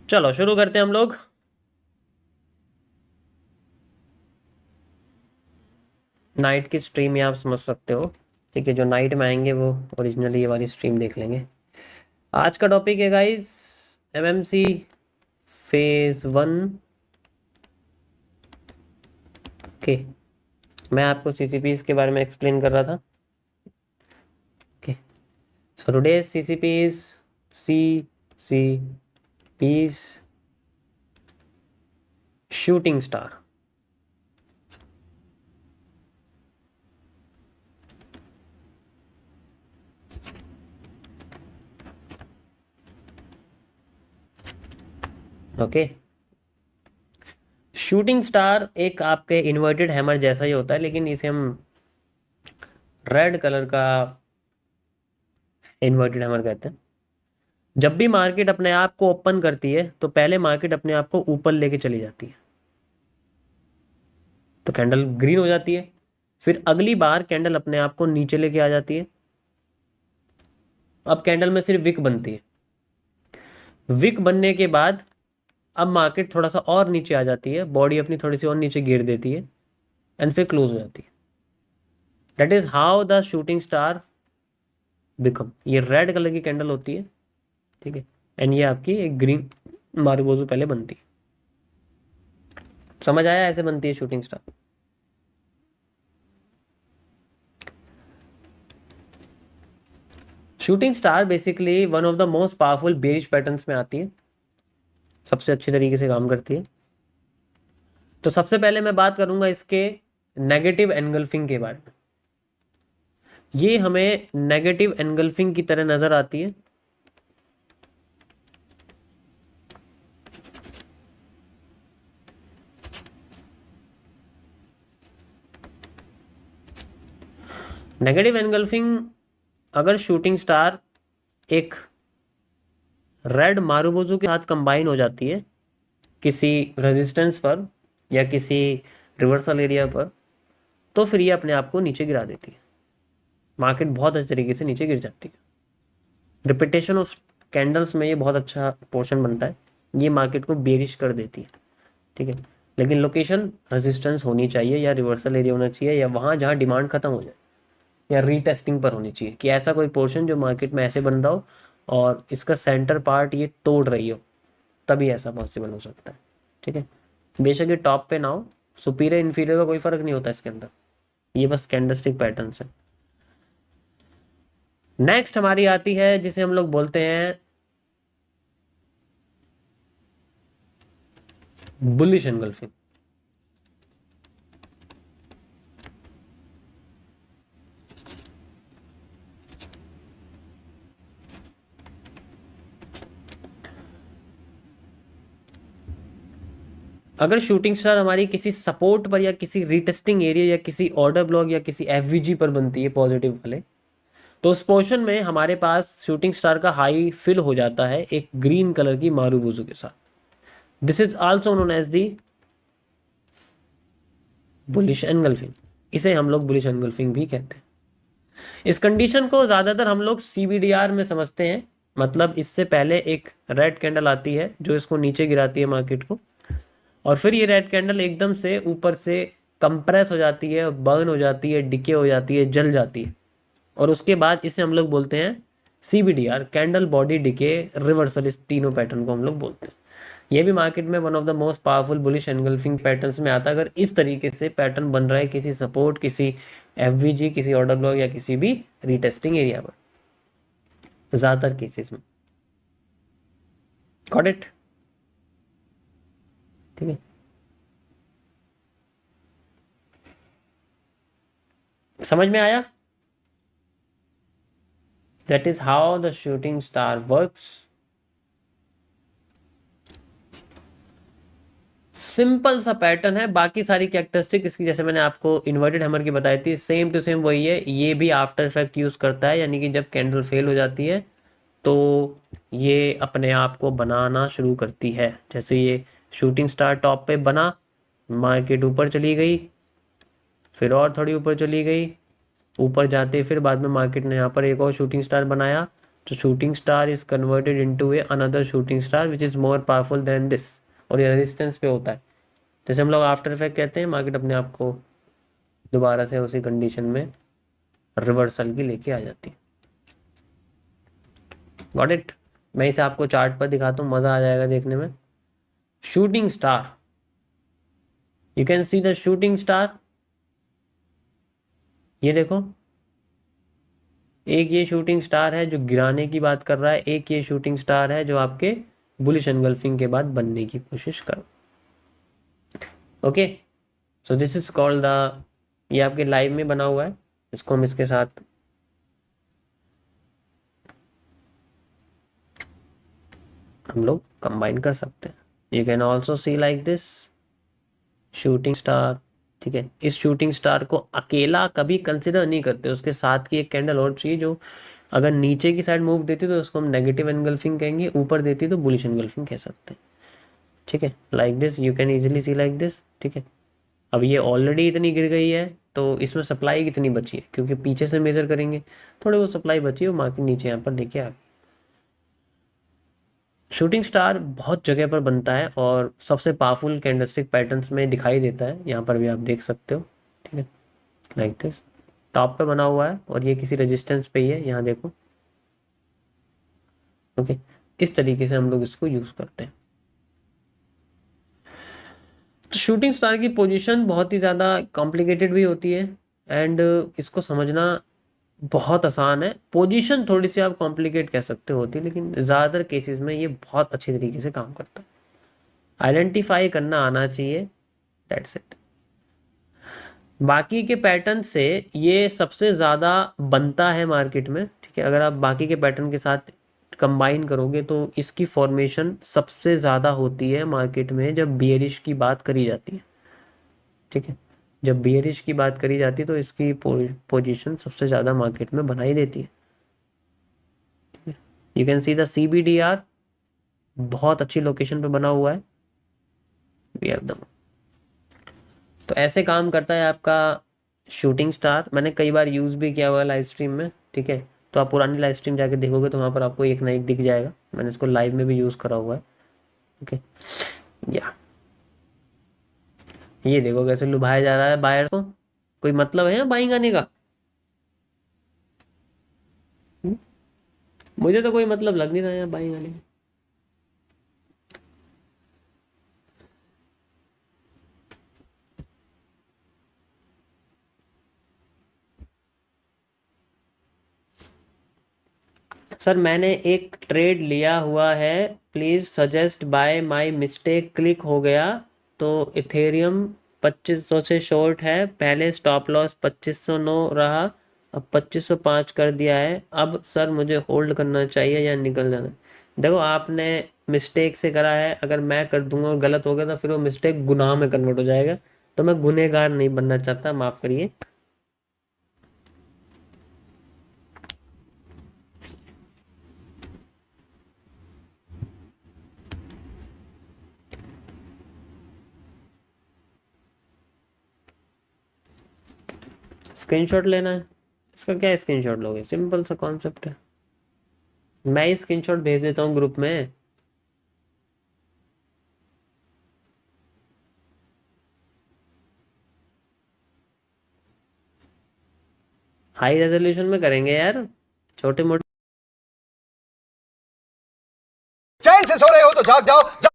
चलो शुरू करते हैं हम लोग। नाइट की स्ट्रीम ये आप समझ सकते हो। ठीक है, जो नाइट में आएंगे वो ओरिजिनली ये वाली स्ट्रीम देख लेंगे। आज का टॉपिक है गाइस, एमएमसी फेज 1। ओके, मैं आपको सीसीपीज के बारे में एक्सप्लेन कर रहा था। Okay, so today CCPs CCPs shooting star. Okay, shooting star एक आपके इन्वर्टेड हैमर जैसा ही होता है, लेकिन इसे हम रेड कलर का इन्वर्टेड हैमर कहते हैं। जब भी मार्केट अपने आप को ओपन करती है तो पहले मार्केट अपने आप को ऊपर लेके चली जाती है, तो कैंडल ग्रीन हो जाती है। फिर अगली बार कैंडल अपने आप को नीचे लेके आ जाती है। अब कैंडल में सिर्फ विक बनती है। विक बनने के बाद अब मार्केट थोड़ा सा और नीचे आ जाती है, बॉडी अपनी थोड़ी सी और नीचे गिर देती है एंड फिर क्लोज हो जाती है। That is how the shooting star become. ये रेड कलर की कैंडल होती है, ठीक है, एंड ये आपकी एक ग्रीन मारुबोजू पहले बनती है। समझ आया? ऐसे बनती है shooting star. Shooting star basically one of the most powerful bearish patterns में आती है, सबसे अच्छी तरीके से काम करती है। तो सबसे पहले मैं बात करूंगा इसके नेगेटिव एनगल्फिंग के बारे में। ये हमें नेगेटिव एनगल्फिंग की तरह नजर आती है। नेगेटिव एनगल्फिंग अगर शूटिंग स्टार एक रेड मारुबोजू के साथ कंबाइन हो जाती है किसी रेजिस्टेंस पर या किसी रिवर्सल एरिया पर, तो फिर ये अपने आप को नीचे गिरा देती है। मार्केट बहुत अच्छे तरीके से नीचे गिर जाती है। रिपीटेशन ऑफ कैंडल्स में ये बहुत अच्छा पोर्शन बनता है, ये मार्केट को बेरिश कर देती है। ठीक है, लेकिन लोकेशन रेजिस्टेंस होनी चाहिए या रिवर्सल एरिया होना चाहिए या वहाँ जहाँ डिमांड खत्म हो जाए या रीटेस्टिंग पर होनी चाहिए, कि ऐसा कोई पोर्शन जो मार्केट में ऐसे बन रहा हो और इसका सेंटर पार्ट ये तोड़ रही हो, तभी ऐसा पॉसिबल हो सकता है। ठीक है, बेशक ये टॉप पे ना हो, सुपीरियर इन्फीरियर का कोई फर्क नहीं होता इसके अंदर, ये बस कैंडलस्टिक पैटर्न्स है। नेक्स्ट हमारी आती है जिसे हम लोग बोलते हैं बुलिश एंगल्फिंग। अगर शूटिंग स्टार हमारी किसी सपोर्ट पर या किसी रीटेस्टिंग एरिया या किसी ऑर्डर ब्लॉक या किसी एफवीजी पर बनती है पॉजिटिव वाले, तो उस पोर्शन में हमारे पास शूटिंग स्टार का हाई फिल हो जाता है एक ग्रीन कलर की मारूबुजू के साथ। This is also known as the bullish engulfing. इसे हम लोग बुलिश एनगल्फिंग भी कहते हैं। इस कंडीशन को ज़्यादातर हम लोग सीबीडीआर में समझते हैं, मतलब इससे पहले एक रेड कैंडल आती है जो इसको नीचे गिराती है मार्केट को, और फिर ये रेड कैंडल एकदम से ऊपर से कंप्रेस हो जाती है, बर्न हो जाती है, डिके हो जाती है, जल जाती है, और उसके बाद इसे हम लोग बोलते हैं सीबीडीआर, कैंडल बॉडी डिके रिवर्सल। इस तीनों पैटर्न को हम लोग बोलते हैं। ये भी मार्केट में one of the most powerful bullish engulfing patterns में आता है। अगर इस तरीके से पैटर्न बन रहा है किसी सपोर्ट, किसी एफवीजी, किसी ऑर्डर ब्लॉक या किसी भी रीटेस्टिंग एरिया पर, ज्यादातर केसेस में। Got it? ठीक है, समझ में आया? That is how the shooting star works. Simple सा पैटर्न है, बाकी सारी कैरेक्टरिस्टिक इसकी जैसे मैंने आपको इन्वर्टेड हैमर की बताई थी, सेम टू सेम वही है। ये भी आफ्टर इफेक्ट यूज करता है, यानी कि जब कैंडल फेल हो जाती है तो ये अपने आप को बनाना शुरू करती है। जैसे ये शूटिंग स्टार टॉप पे बना, मार्केट ऊपर चली गई, फिर और थोड़ी ऊपर चली गई, ऊपर जाते फिर बाद में मार्केट ने यहाँ पर एक और शूटिंग स्टार बनाया, तो shooting star is converted into a another shooting star which is more powerful than this, और ये रेजिस्टेंस पे होता है। जैसे हम लोग आफ्टर इफेक्ट कहते हैं, मार्केट अपने आप को दोबारा से उसी कंडीशन में रिवर्सल की लेके आ जाती है। Got it. मैं इसे आपको चार्ट पर दिखाता हूँ, मजा आ जाएगा देखने में। Shooting star, you can see the shooting star. ये देखो, एक ये शूटिंग स्टार है जो गिराने की बात कर रहा है, एक ये शूटिंग स्टार है जो आपके बुलिश एनगल्फिंग के बाद बनने की कोशिश कर। Okay, so this is called the, ये आपके लाइव में बना हुआ है, इसको हम इसके साथ हम लोग कंबाइन कर सकते हैं। You can also see like this shooting star. ठीक है, इस शूटिंग स्टार को अकेला कभी कंसिडर नहीं करते, उसके साथ की एक कैंडल और चाहिए जो अगर नीचे की साइड मूव देती तो उसको हम नेगेटिव एनगल्फिंग कहेंगे, ऊपर देती तो बुलिश एनगल्फिंग कह सकते हैं। ठीक है, like this you can easily C like this. ठीक है, अब ये ऑलरेडी इतनी गिर गई है तो इसमें सप्लाई कितनी बची है, क्योंकि पीछे से मेजर करेंगे थोड़ी वो सप्लाई बची है, वो मार्केट नीचे यहाँ पर देखिए आ गई। शूटिंग स्टार बहुत जगह पर बनता है और सबसे पावरफुल कैंडलस्टिक पैटर्न्स में दिखाई देता है, यहाँ पर भी आप देख सकते हो। ठीक है, लाइक दिस टॉप पे बना हुआ है और ये किसी रेजिस्टेंस पे ही है, यहाँ देखो। ओके, इस तरीके से हम लोग इसको यूज करते हैं। तो शूटिंग स्टार की पोजीशन बहुत ही ज़्यादा कॉम्प्लिकेटेड भी होती है एंड इसको समझना बहुत आसान है। पोजीशन थोड़ी सी आप कॉम्प्लिकेट कह सकते होती है, लेकिन ज़्यादातर केसेस में ये बहुत अच्छी तरीके से काम करता है। आइडेंटिफाई करना आना चाहिए, दैट्स इट। बाकी के पैटर्न से ये सबसे ज़्यादा बनता है मार्केट में। ठीक है, अगर आप बाकी के पैटर्न के साथ कंबाइन करोगे तो इसकी फॉर्मेशन सबसे ज़्यादा होती है मार्केट में जब बियरिश की बात करी जाती है। ठीक है, जब बियरिश की बात करी जाती है तो इसकी पोजीशन सबसे ज़्यादा मार्केट में बनाई देती है। You can see the CBDR बहुत अच्छी लोकेशन पे बना हुआ है। वी हैव द, तो ऐसे काम करता है आपका शूटिंग स्टार। मैंने कई बार यूज़ भी किया हुआ है लाइव स्ट्रीम में। ठीक है, तो आप पुरानी लाइव स्ट्रीम जाके देखोगे तो वहाँ पर आपको एक ना एक दिख जाएगा, मैंने इसको लाइव में भी यूज़ करा हुआ है। ओके, या ये देखो कैसे लुभाया जा रहा है बायर को। कोई मतलब है बाइंग आने का? मुझे तो कोई मतलब लग नहीं रहा है बाइंग आने का। सर मैंने एक ट्रेड लिया हुआ है, please suggest buy, my mistake click हो गया। तो इथेरियम 2500 से शॉर्ट है, पहले स्टॉप लॉस 2509 रहा, अब 2505 कर दिया है। अब सर मुझे होल्ड करना चाहिए या निकल जाना है? देखो आपने मिस्टेक से करा है, अगर मैं कर दूंगा और गलत हो गया तो फिर वो मिस्टेक गुनाह में कन्वर्ट हो जाएगा, तो मैं गुनहगार नहीं बनना चाहता, माफ़ करिए। स्क्रीनशॉट लेना है, इसका क्या स्क्रीनशॉट लोगे? सिंपल सा कॉन्सेप्ट है, मैं ही स्क्रीनशॉट भेज देता हूँ ग्रुप में। हाई रेजोल्यूशन में करेंगे यार, छोटे मोटे। चैन से सो रहे हो तो जाग जाओ।